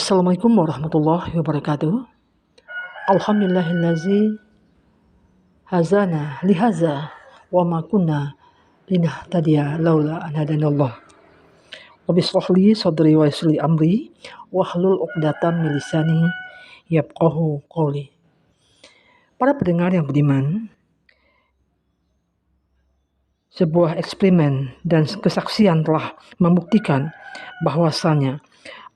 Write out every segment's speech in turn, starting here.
Assalamualaikum warahmatullahi wabarakatuh. Alhamdulillahillazi hazana lihaza wa ma kunna linahtadiya laula an hadanallah. Rabbi shrah li sadri wa yassir li amri wahlul 'uqdatam min lisani yafqahu qawli. Para pendengar yang beriman, sebuah eksperimen dan kesaksian telah membuktikan bahwasanya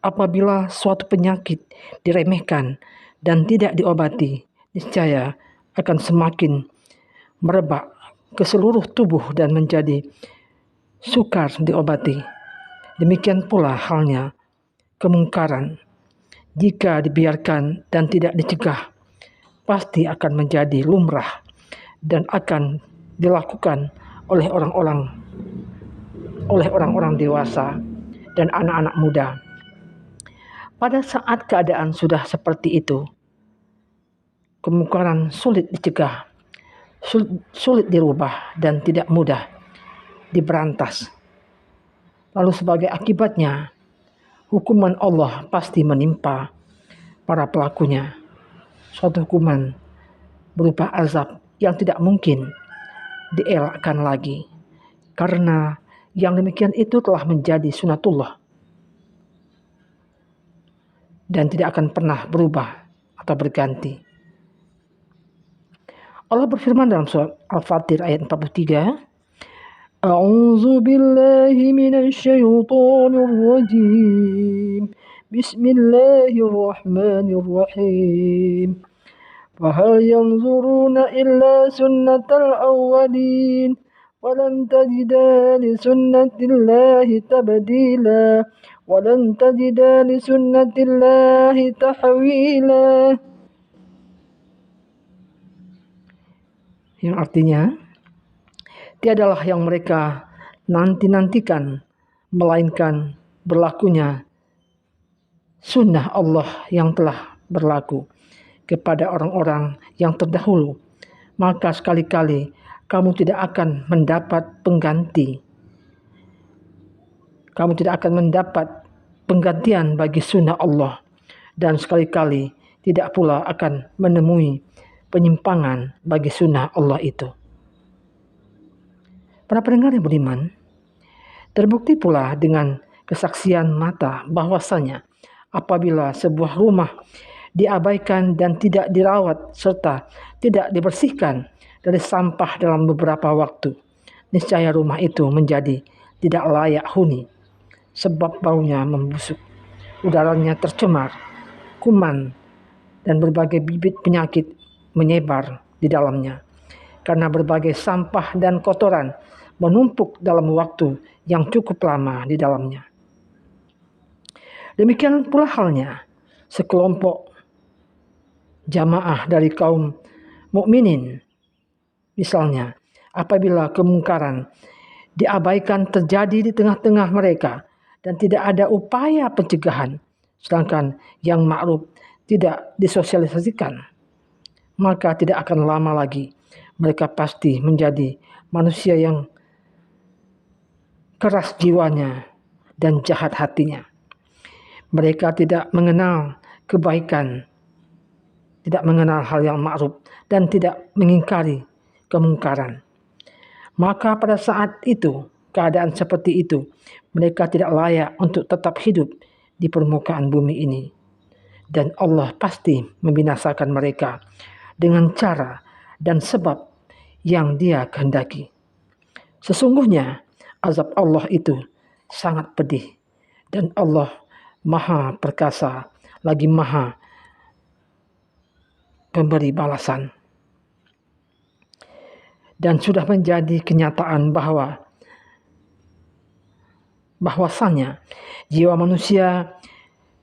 apabila suatu penyakit diremehkan dan tidak diobati, niscaya akan semakin merebak ke seluruh tubuh dan menjadi sukar diobati. Demikian pula halnya kemungkaran. Jika dibiarkan dan tidak dicegah, pasti akan menjadi lumrah dan akan dilakukan oleh orang-orang dewasa dan anak-anak muda. Pada saat keadaan sudah seperti itu, kemungkaran sulit dicegah, sulit dirubah, dan tidak mudah diberantas. Lalu sebagai akibatnya, hukuman Allah pasti menimpa para pelakunya. Suatu hukuman berupa azab yang tidak mungkin dielakkan lagi, karena yang demikian itu telah menjadi sunatullah dan tidak akan pernah berubah atau berganti. Allah berfirman dalam surat Al-Fatir ayat 43, A'udzu billahi minasy syaithanir rajim. Bismillahirrahmanirrahim. Fahal yanzuruna illa sunnatal awwalin walan tajida li sunnatillahi tabdila walan tajida li sunnatillahi tahwila. Yang artinya, tiadalah yang mereka nanti-nantikan melainkan berlakunya sunnah Allah yang telah berlaku kepada orang-orang yang terdahulu. Maka sekali-kali kamu tidak akan mendapat pengganti. Kamu tidak akan mendapat penggantian bagi sunnah Allah, dan sekali-kali tidak pula akan menemui penyimpangan bagi sunnah Allah itu. Para pendengar yang beriman, terbukti pula dengan kesaksian mata bahwasanya apabila sebuah rumah diabaikan dan tidak dirawat serta tidak dibersihkan dari sampah dalam beberapa waktu, niscaya rumah itu menjadi tidak layak huni sebab baunya membusuk, udaranya tercemar, kuman dan berbagai bibit penyakit menyebar di dalamnya karena berbagai sampah dan kotoran menumpuk dalam waktu yang cukup lama di dalamnya. Demikian pula halnya sekelompok jamaah dari kaum mukminin, misalnya apabila kemungkaran diabaikan terjadi di tengah-tengah mereka dan tidak ada upaya pencegahan, sedangkan yang ma'ruf tidak disosialisasikan, maka tidak akan lama lagi mereka pasti menjadi manusia yang keras jiwanya dan jahat hatinya. Mereka tidak mengenal kebaikan, tidak mengenal hal yang ma'ruf, dan tidak mengingkari kemungkaran. Maka pada saat itu, keadaan seperti itu, mereka tidak layak untuk tetap hidup di permukaan bumi ini. Dan Allah pasti membinasakan mereka dengan cara dan sebab yang Dia kehendaki. Sesungguhnya azab Allah itu sangat pedih, dan Allah Maha Perkasa lagi Maha Pemberi balasan. Dan sudah menjadi kenyataan bahwasanya jiwa manusia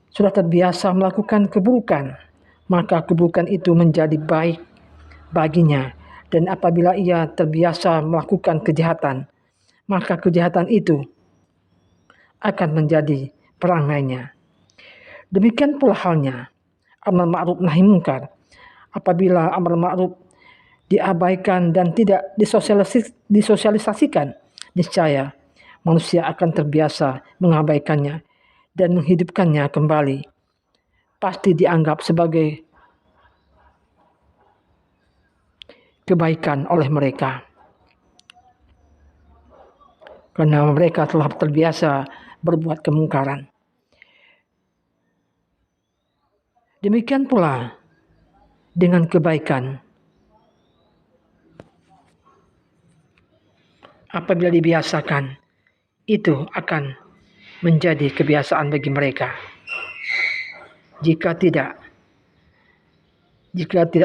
sudah terbiasa melakukan keburukan, maka keburukan itu menjadi baik baginya. Dan apabila ia terbiasa melakukan kejahatan, maka kejahatan itu akan menjadi perangainya. Demikian pula halnya amar ma'ruf nahi munkar. Apabila amar ma'ruf diabaikan dan tidak disosialisasikan, niscaya manusia akan terbiasa mengabaikannya dan menghidupkannya kembali pasti dianggap sebagai kebaikan oleh mereka, karena mereka telah terbiasa berbuat kemungkaran. Demikian pula dengan kebaikan. Apabila dibiasakan, itu akan menjadi kebiasaan bagi mereka. Jika tidak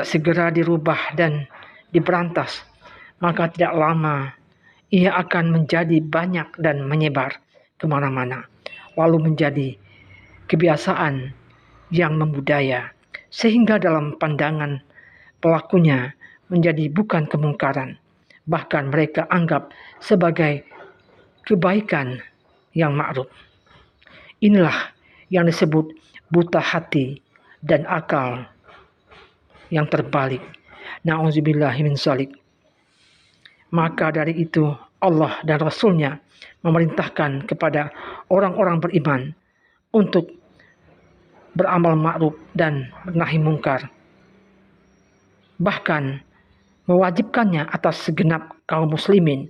segera dirubah dan diberantas, maka tidak lama ia akan menjadi banyak dan menyebar kemana-mana, lalu menjadi kebiasaan yang membudaya, sehingga dalam pandangan pelakunya menjadi bukan kemungkaran, bahkan mereka anggap sebagai kebaikan yang ma'ruf. Inilah yang disebut buta hati dan akal yang terbalik. Na'udzubillahi min dzalik. Maka dari itu Allah dan Rasul-Nya memerintahkan kepada orang-orang beriman untuk beramal ma'ruf dan menahi mungkar. Bahkan mewajibkannya atas segenap kaum muslimin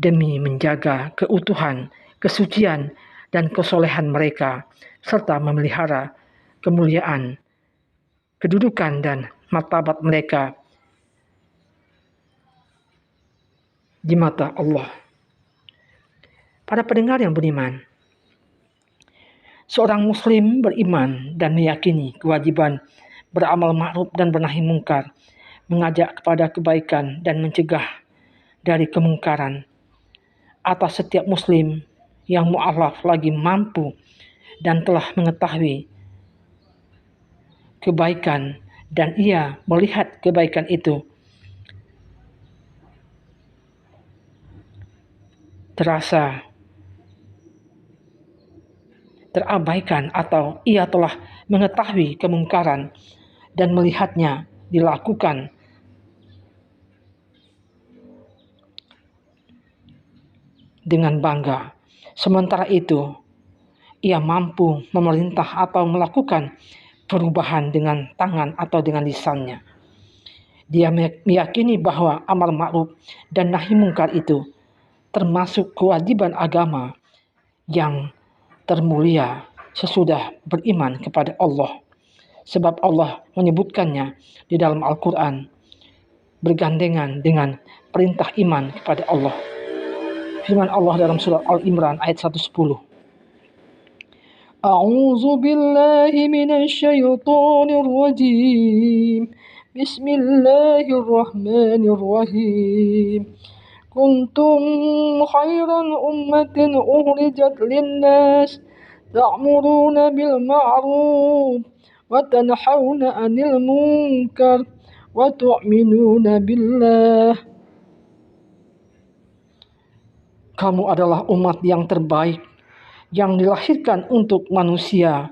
demi menjaga keutuhan, kesucian, dan kesolehan mereka, serta memelihara kemuliaan, kedudukan, dan martabat mereka di mata Allah. Para pendengar yang beriman, seorang muslim beriman dan meyakini kewajiban beramal ma'ruf dan menahi mungkar, mengajak kepada kebaikan dan mencegah dari kemungkaran. Atas setiap muslim yang mu'alaf lagi mampu dan telah mengetahui kebaikan dan ia melihat kebaikan itu terasa terabaikan atau ia telah mengetahui kemungkaran dan melihatnya dilakukan dengan bangga. Sementara itu, ia mampu memerintah atau melakukan perubahan dengan tangan atau dengan lisannya. Dia meyakini bahwa amar ma'ruf dan nahi mungkar itu termasuk kewajiban agama yang termulia sesudah beriman kepada Allah. Sebab Allah menyebutkannya di dalam Al-Quran bergandengan dengan perintah iman kepada Allah. Firman Allah dalam surat Al-Imran ayat 110. A'udzu billahi minasyaitonir rajim. Bismillahirrahmanirrahim. Kuntum khairan ummatin ukhrijat linnas ta'muruna bil ma'ruf wa tanhauna 'anil munkar wa tu'minuna billah. Kamu adalah umat yang terbaik yang dilahirkan untuk manusia,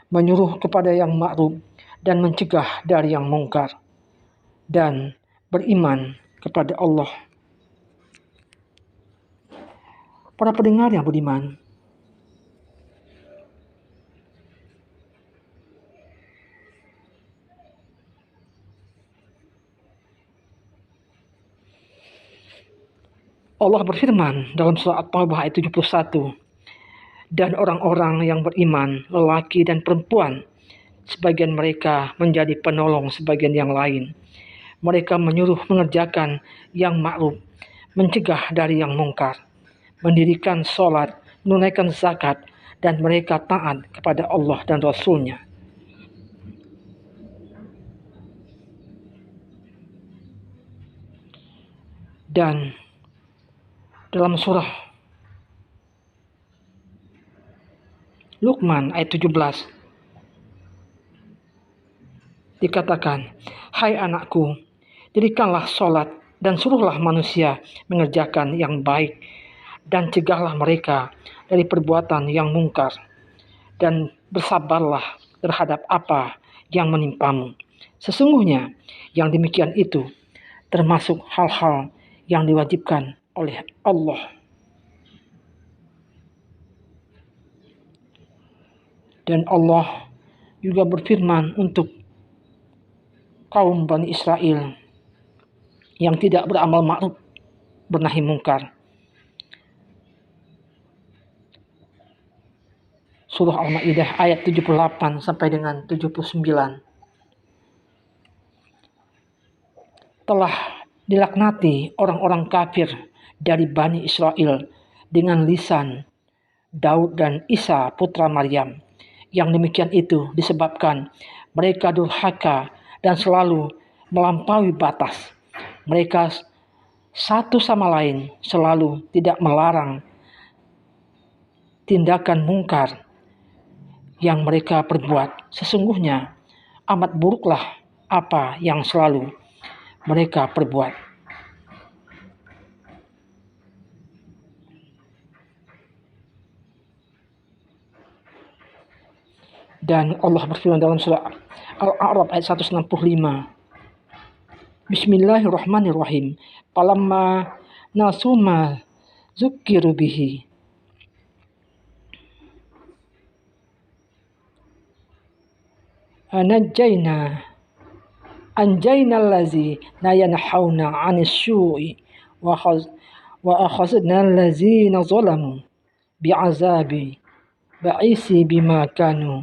menyuruh kepada yang ma'ruf dan mencegah dari yang mungkar, dan beriman kepada Allah. Para pendengar yang budiman, Allah berfirman dalam surah At-Taubah ayat 71, dan orang-orang yang beriman, lelaki dan perempuan, sebagian mereka menjadi penolong sebagian yang lain. Mereka menyuruh mengerjakan yang ma'ruf, mencegah dari yang mungkar, mendirikan sholat, menunaikan zakat, dan mereka taat kepada Allah dan Rasul-Nya. Dan dalam surah Luqman ayat 17 dikatakan, hai anakku, dirikanlah sholat dan suruhlah manusia mengerjakan yang baik dan cegahlah mereka dari perbuatan yang mungkar dan bersabarlah terhadap apa yang menimpamu. Sesungguhnya yang demikian itu termasuk hal-hal yang diwajibkan oleh Allah. Dan Allah juga berfirman untuk kaum Bani Israel yang tidak beramal ma'ruf bernahi mungkar. Surah Al-Maidah ayat 78 sampai dengan 79. Telah dilaknati orang-orang kafir dari Bani Israel dengan lisan Daud dan Isa putra Maryam. Yang demikian itu disebabkan mereka durhaka dan selalu melampaui batas. Mereka satu sama lain selalu tidak melarang tindakan mungkar yang mereka perbuat. Sesungguhnya amat buruklah apa yang selalu mereka perbuat. Dan Allah berfirman dalam surah Al-A'raf ayat 165. Bismillahirrahmanirrahim. Falamma nasuma zukiru bihi anjayna allazi la yanhauna 'anis syu'i wa akhadna allazina zalamu bi'azabi ba'isi bima kanu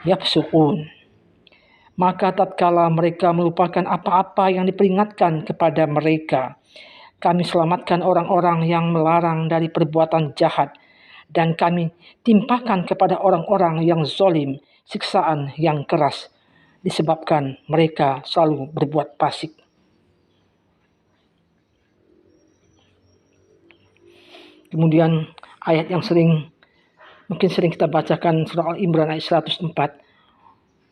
yafsuqun. Maka tatkala mereka melupakan apa-apa yang diperingatkan kepada mereka, kami selamatkan orang-orang yang melarang dari perbuatan jahat, dan kami timpakan kepada orang-orang yang zalim siksaan yang keras, disebabkan mereka selalu berbuat fasik. Kemudian ayat yang mungkin sering kita bacakan, surah Al-Imran ayat 104,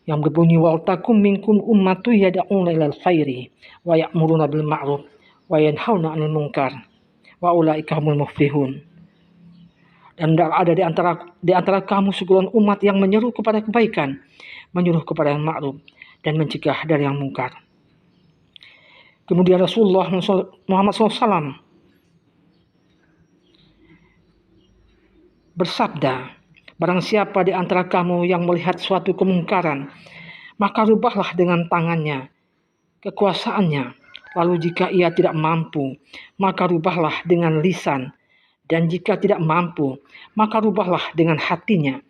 yang berbunyi wal takum minkum ummatu yad'una ilal khairi wa ya'muruna bil ma'ruf wa yanhauna 'anil munkar wa ulaika humul muflihun. Dan ada di antara kamu segolongan umat yang menyeru kepada kebaikan, menyuruh kepada yang ma'ruf, dan mencegah dari yang mungkar. Kemudian Rasulullah Muhammad SAW bersabda, barang siapa di antara kamu yang melihat suatu kemungkaran, maka rubahlah dengan tangannya, kekuasaannya. Lalu jika ia tidak mampu, maka rubahlah dengan lisan. Dan jika tidak mampu, maka rubahlah dengan hatinya.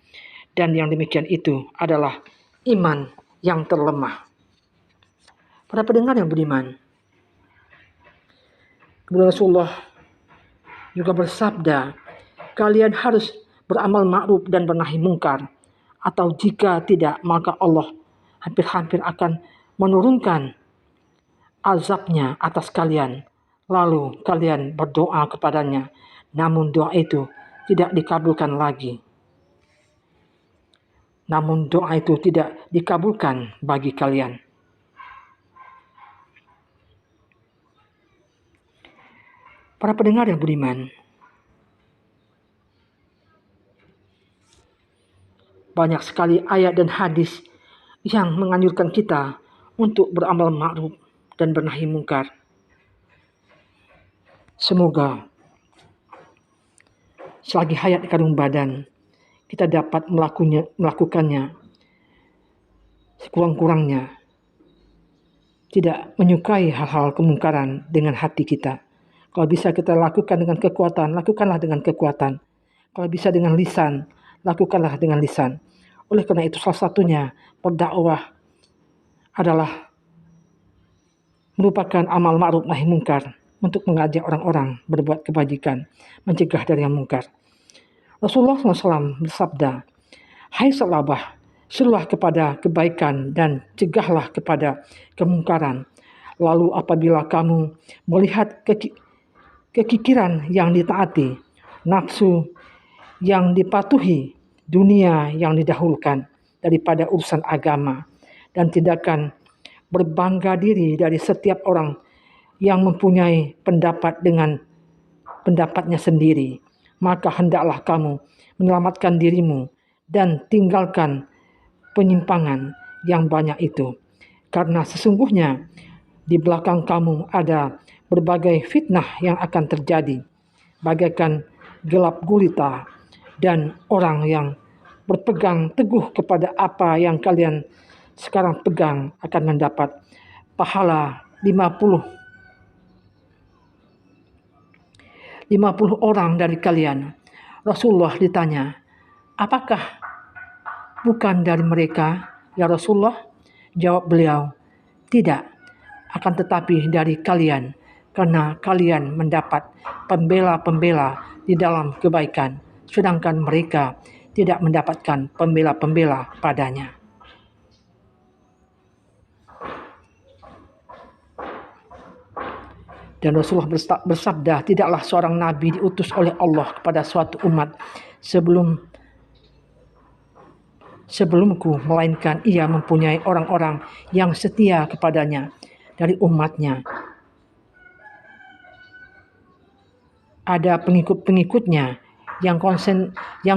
Dan yang demikian itu adalah iman yang terlemah. Para pendengar yang beriman, kemudian Rasulullah juga bersabda, kalian harus beramal ma'ruf dan bernahi mungkar, atau jika tidak maka Allah hampir-hampir akan menurunkan azabnya atas kalian, lalu kalian berdoa kepadanya, namun doa itu tidak dikabulkan lagi. Namun doa itu tidak dikabulkan bagi kalian. Para pendengar yang beriman, banyak sekali ayat dan hadis yang menganjurkan kita untuk beramal ma'ruf dan bernahi mungkar. Semoga selagi hayat di kandung badan, kita dapat melakukannya sekurang-kurangnya. Tidak menyukai hal-hal kemungkaran dengan hati kita. Kalau bisa kita lakukan dengan kekuatan, lakukanlah dengan kekuatan. Kalau bisa dengan lisan, lakukanlah dengan lisan. Oleh karena itu salah satunya berdakwah adalah merupakan amal ma'ruf nahi mungkar untuk mengajak orang-orang berbuat kebajikan, mencegah dari yang mungkar. Rasulullah SAW bersabda, hai salabah, serulah kepada kebaikan dan cegahlah kepada kemungkaran. Lalu apabila kamu melihat kekikiran yang ditaati, nafsu yang dipatuhi, dunia yang didahulukan daripada urusan agama, dan tindakan berbangga diri dari setiap orang yang mempunyai pendapat dengan pendapatnya sendiri, maka hendaklah kamu menyelamatkan dirimu dan tinggalkan penyimpangan yang banyak itu. Karena sesungguhnya di belakang kamu ada berbagai fitnah yang akan terjadi, bagaikan gelap gulita, dan orang yang berpegang teguh kepada apa yang kalian sekarang pegang akan mendapat pahala 50 orang dari kalian. Rasulullah ditanya, apakah bukan dari mereka, ya Rasulullah? Jawab beliau, tidak, akan tetapi dari kalian, karena kalian mendapat pembela-pembela di dalam kebaikan, sedangkan mereka tidak mendapatkan pembela-pembela padanya. Dan Rasulullah bersabda, tidaklah seorang nabi diutus oleh Allah kepada suatu umat sebelumku, melainkan ia mempunyai orang-orang yang setia kepadanya dari umatnya. Ada pengikut-pengikutnya yang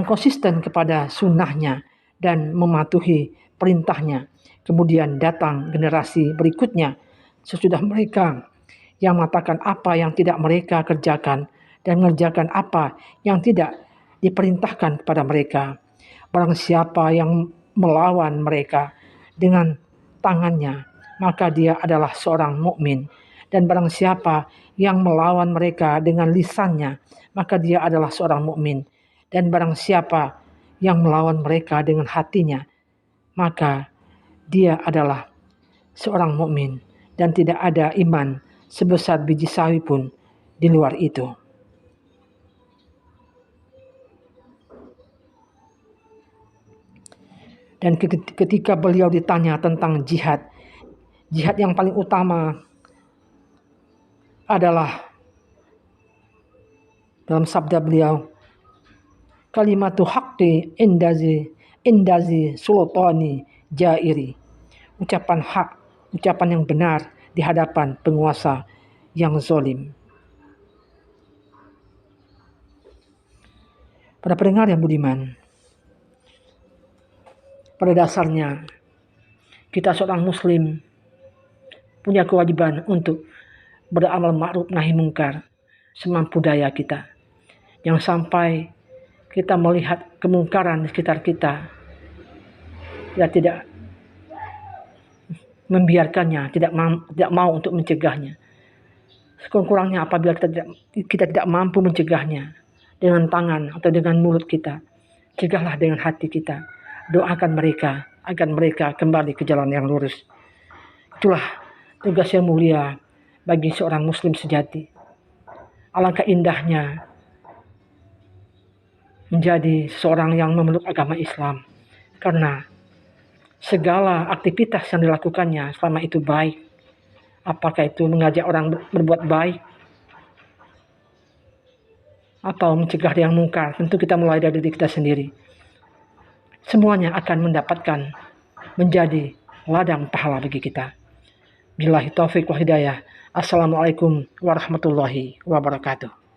konsisten kepada sunnahnya dan mematuhi perintahnya. Kemudian datang generasi berikutnya sesudah mereka yang mengatakan apa yang tidak mereka kerjakan dan mengerjakan apa yang tidak diperintahkan kepada mereka. Barang siapa yang melawan mereka dengan tangannya, maka dia adalah seorang mukmin. Dan barang siapa yang melawan mereka dengan lisannya, maka dia adalah seorang mukmin. Dan barang siapa yang melawan mereka dengan hatinya, maka dia adalah seorang mukmin. Dan tidak ada iman sebesar biji sawi pun di luar itu. Dan ketika beliau ditanya tentang jihad yang paling utama adalah dalam sabda beliau, kalimatu haqqi indazi sultani jairi. Ucapan hak, ucapan yang benar di hadapan penguasa yang zalim. Para pendengar yang budiman, pada dasarnya kita seorang muslim punya kewajiban untuk beramal ma'ruf nahi mungkar semampu daya kita. Jangan sampai kita melihat kemungkaran di sekitar kita, ya tidak membiarkannya, tidak mau untuk mencegahnya. Sekurang-kurangnya apabila kita tidak mampu mencegahnya dengan tangan atau dengan mulut kita, cegahlah dengan hati kita. Doakan mereka agar mereka kembali ke jalan yang lurus. Itulah tugas yang mulia bagi seorang muslim sejati. Alangkah indahnya menjadi seorang yang memeluk agama Islam, karena segala aktivitas yang dilakukannya selama itu baik, apakah itu mengajak orang berbuat baik atau mencegah yang mungkar, tentu kita mulai dari diri kita sendiri. Semuanya akan mendapatkan menjadi ladang pahala bagi kita. Billahi taufiq wal hidayah. Assalamualaikum warahmatullahi wabarakatuh.